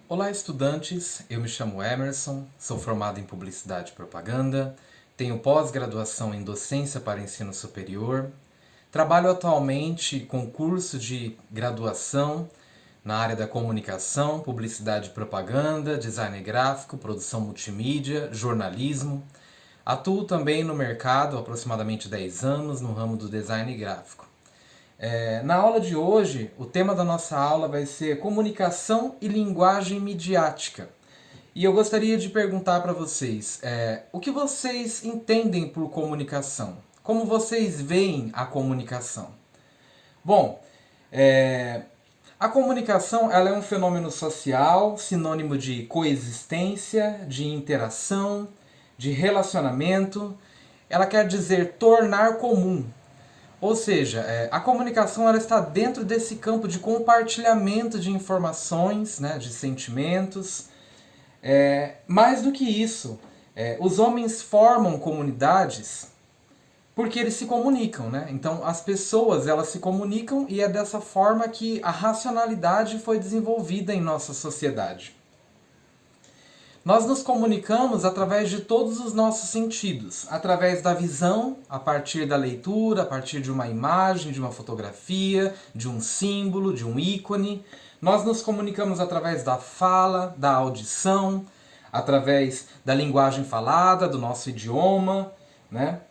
Olá, estudantes! Eu me chamo Emerson, sou formado em Publicidade e Propaganda, tenho pós-graduação em Docência para Ensino Superior, trabalho atualmente com curso de graduação na área da comunicação, publicidade e propaganda, design gráfico, produção multimídia, jornalismo. Atuo também no mercado há aproximadamente 10 anos no ramo do design gráfico. Na aula de hoje, o tema da nossa aula vai ser comunicação e linguagem midiática. E eu gostaria de perguntar para vocês, o que vocês entendem por comunicação? Como vocês veem a comunicação? Bom, a comunicação ela é um fenômeno social, sinônimo de coexistência, de interação, de relacionamento. Ela quer dizer tornar comum. Ou seja, a comunicação ela está dentro desse campo de compartilhamento de informações, né, de sentimentos. Mais do que isso, os homens formam comunidades porque eles se comunicam, né? Então as pessoas elas se comunicam e é dessa forma que a racionalidade foi desenvolvida em nossa sociedade. Nós nos comunicamos através de todos os nossos sentidos, através da visão, a partir da leitura, a partir de uma imagem, de uma fotografia, de um símbolo, de um ícone. Nós nos comunicamos através da fala, da audição, através da linguagem falada, do nosso idioma, né?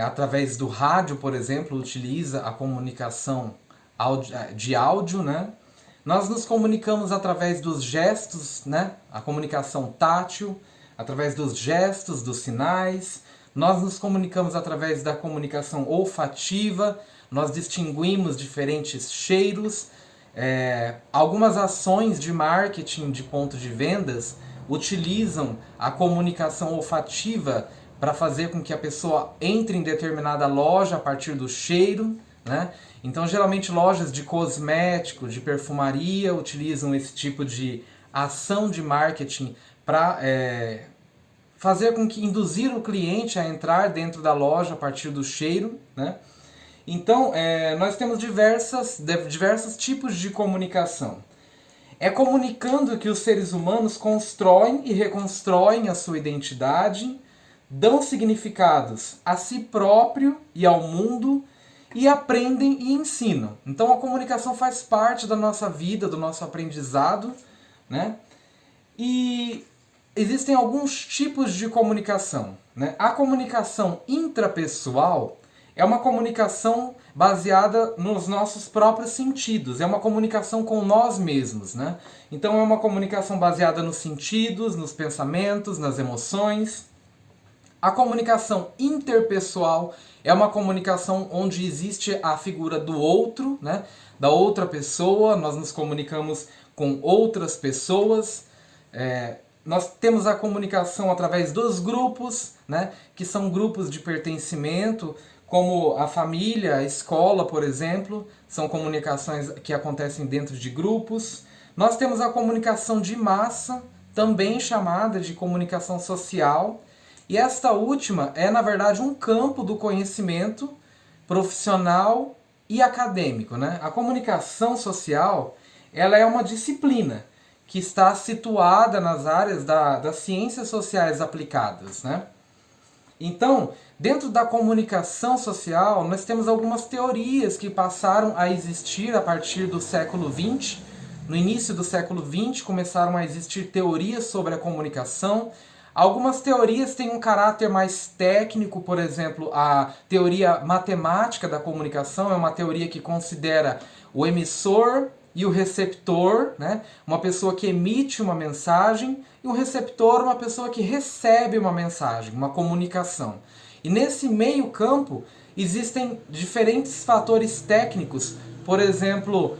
Através do rádio, por exemplo, utiliza a comunicação de áudio, né? Nós nos comunicamos através dos gestos, né? A comunicação tátil, através dos gestos, dos sinais. Nós nos comunicamos através da comunicação olfativa. Nós distinguimos diferentes cheiros. Algumas ações de marketing de ponto de vendas utilizam a comunicação olfativa para fazer com que a pessoa entre em determinada loja a partir do cheiro, né? Então, geralmente, lojas de cosmético, de perfumaria, utilizam esse tipo de ação de marketing para fazer com que induzir o cliente a entrar dentro da loja a partir do cheiro, né? Então, nós temos diversos tipos de comunicação. É comunicando que os seres humanos constroem e reconstroem a sua identidade, dão significados a si próprio e ao mundo, e aprendem e ensinam. Então a comunicação faz parte da nossa vida, do nosso aprendizado, né? E existem alguns tipos de comunicação, né? A comunicação intrapessoal é uma comunicação baseada nos nossos próprios sentidos, é uma comunicação com nós mesmos, né? Então é uma comunicação baseada nos sentidos, nos pensamentos, nas emoções. A comunicação interpessoal é uma comunicação onde existe a figura do outro, né? Da outra pessoa, nós nos comunicamos com outras pessoas. Nós temos a comunicação através dos grupos, né? Que são grupos de pertencimento, como a família, a escola, por exemplo, são comunicações que acontecem dentro de grupos. Nós temos a comunicação de massa, também chamada de comunicação social. E esta última é, na verdade, um campo do conhecimento profissional e acadêmico, né? A comunicação social ela é uma disciplina que está situada nas áreas das ciências sociais aplicadas, né? Então, dentro da comunicação social, nós temos algumas teorias que passaram a existir a partir do século XX. No início do século XX começaram a existir teorias sobre a comunicação. Algumas teorias têm um caráter mais técnico, por exemplo, a teoria matemática da comunicação é uma teoria que considera o emissor e o receptor, né? Uma pessoa que emite uma mensagem e o receptor, uma pessoa que recebe uma mensagem, uma comunicação. E nesse meio campo existem diferentes fatores técnicos, por exemplo,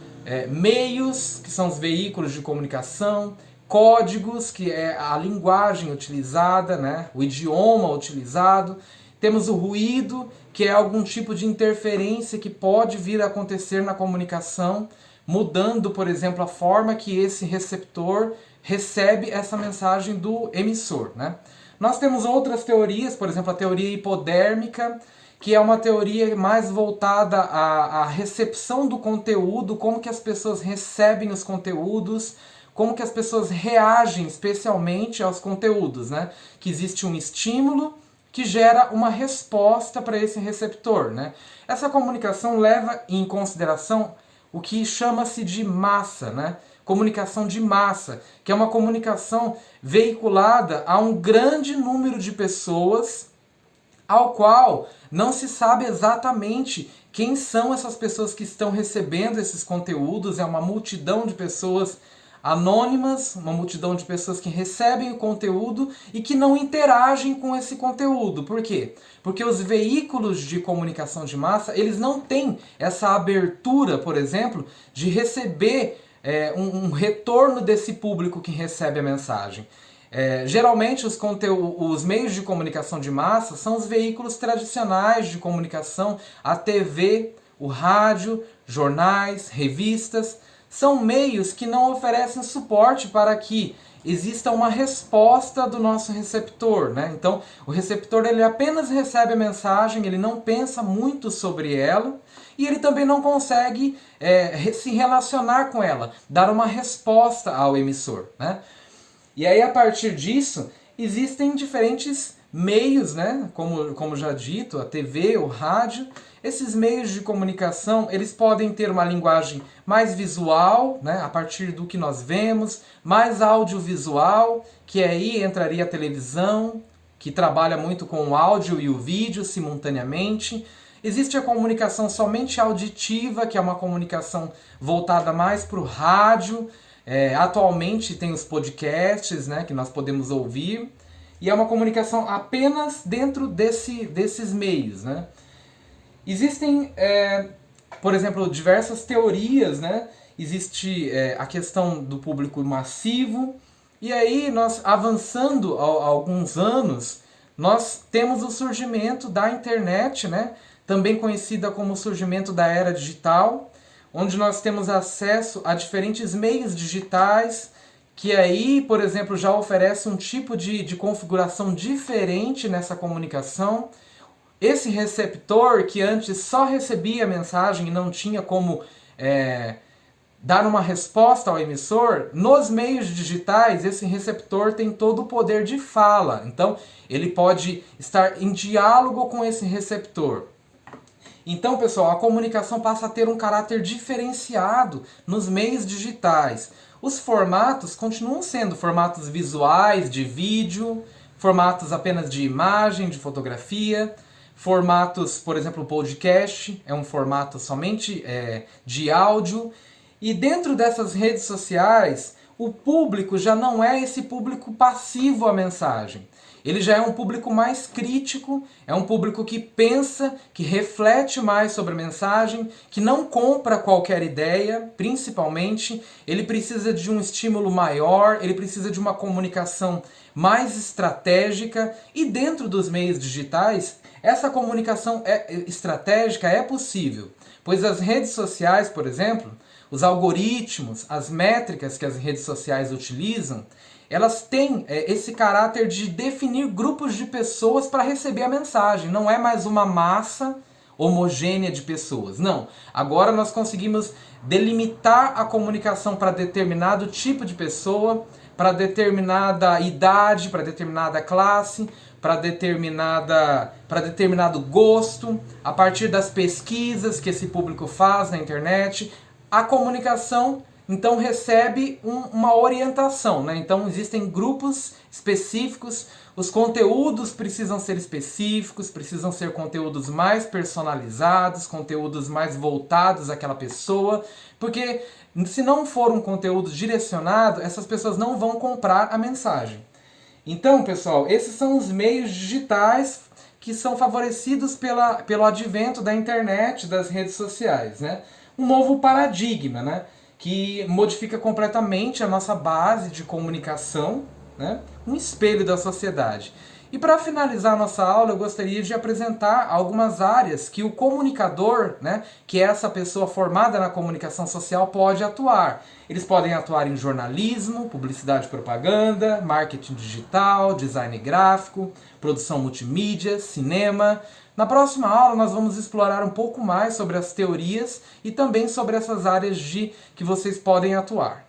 meios, que são os veículos de comunicação, códigos, que é a linguagem utilizada, né? O idioma utilizado. Temos o ruído, que é algum tipo de interferência que pode vir a acontecer na comunicação, mudando, por exemplo, a forma que esse receptor recebe essa mensagem do emissor, né? Nós temos outras teorias, por exemplo, a teoria hipodérmica, que é uma teoria mais voltada à recepção do conteúdo, como que as pessoas recebem os conteúdos, como que as pessoas reagem especialmente aos conteúdos, né? Que existe um estímulo que gera uma resposta para esse receptor, né? Essa comunicação leva em consideração o que chama-se de massa, né? Comunicação de massa, que é uma comunicação veiculada a um grande número de pessoas, ao qual não se sabe exatamente quem são essas pessoas que estão recebendo esses conteúdos. É uma multidão de pessoas anônimas, uma multidão de pessoas que recebem o conteúdo e que não interagem com esse conteúdo. Por quê? Porque os veículos de comunicação de massa, eles não têm essa abertura, por exemplo, de receber um retorno desse público que recebe a mensagem. Geralmente os meios de comunicação de massa são os veículos tradicionais de comunicação, a TV, o rádio, jornais, revistas. São meios que não oferecem suporte para que exista uma resposta do nosso receptor, né? Então, o receptor ele apenas recebe a mensagem, ele não pensa muito sobre ela e ele também não consegue se relacionar com ela, dar uma resposta ao emissor, né? E aí, a partir disso, existem diferentes meios, né? Como já dito, a TV, o rádio. Esses meios de comunicação, eles podem ter uma linguagem mais visual, né? A partir do que nós vemos, mais audiovisual, que aí entraria a televisão, que trabalha muito com o áudio e o vídeo simultaneamente. Existe a comunicação somente auditiva, que é uma comunicação voltada mais para o rádio. Atualmente tem os podcasts, né, que nós podemos ouvir, e é uma comunicação apenas dentro desses meios, né? Existem, por exemplo, diversas teorias, né? Existe a questão do público massivo, e aí nós avançando alguns anos, nós temos o surgimento da internet, né? Também conhecida como o surgimento da era digital, onde nós temos acesso a diferentes meios digitais, que aí, por exemplo, já oferece um tipo de configuração diferente nessa comunicação. Esse receptor, que antes só recebia a mensagem e não tinha como dar uma resposta ao emissor, nos meios digitais, esse receptor tem todo o poder de fala. Então, ele pode estar em diálogo com esse receptor. Então, pessoal, a comunicação passa a ter um caráter diferenciado nos meios digitais. Os formatos continuam sendo formatos visuais, de vídeo, formatos apenas de imagem, de fotografia, formatos, por exemplo, o podcast é um formato somente de áudio. E dentro dessas redes sociais, o público já não é esse público passivo à mensagem. Ele já é um público mais crítico, é um público que pensa, que reflete mais sobre a mensagem, que não compra qualquer ideia, principalmente. Ele precisa de um estímulo maior, ele precisa de uma comunicação mais estratégica. E dentro dos meios digitais, essa comunicação estratégica é possível, pois as redes sociais, por exemplo, os algoritmos, as métricas que as redes sociais utilizam, elas têm esse caráter de definir grupos de pessoas para receber a mensagem. Não é mais uma massa homogênea de pessoas. Não. Agora nós conseguimos delimitar a comunicação para determinado tipo de pessoa, para determinada idade, para determinada classe, para determinado gosto, a partir das pesquisas que esse público faz na internet. A comunicação então recebe uma orientação, né? Então existem grupos específicos, os conteúdos precisam ser específicos, precisam ser conteúdos mais personalizados, conteúdos mais voltados àquela pessoa, porque se não for um conteúdo direcionado, essas pessoas não vão comprar a mensagem. Então, pessoal, esses são os meios digitais que são favorecidos pelo advento da internet, das redes sociais, né? Um novo paradigma, né? Que modifica completamente a nossa base de comunicação, né? Um espelho da sociedade. E para finalizar a nossa aula, eu gostaria de apresentar algumas áreas que o comunicador, né, que é essa pessoa formada na comunicação social, pode atuar. Eles podem atuar em jornalismo, publicidade e propaganda, marketing digital, design gráfico, produção multimídia, cinema. Na próxima aula nós vamos explorar um pouco mais sobre as teorias e também sobre essas áreas que vocês podem atuar.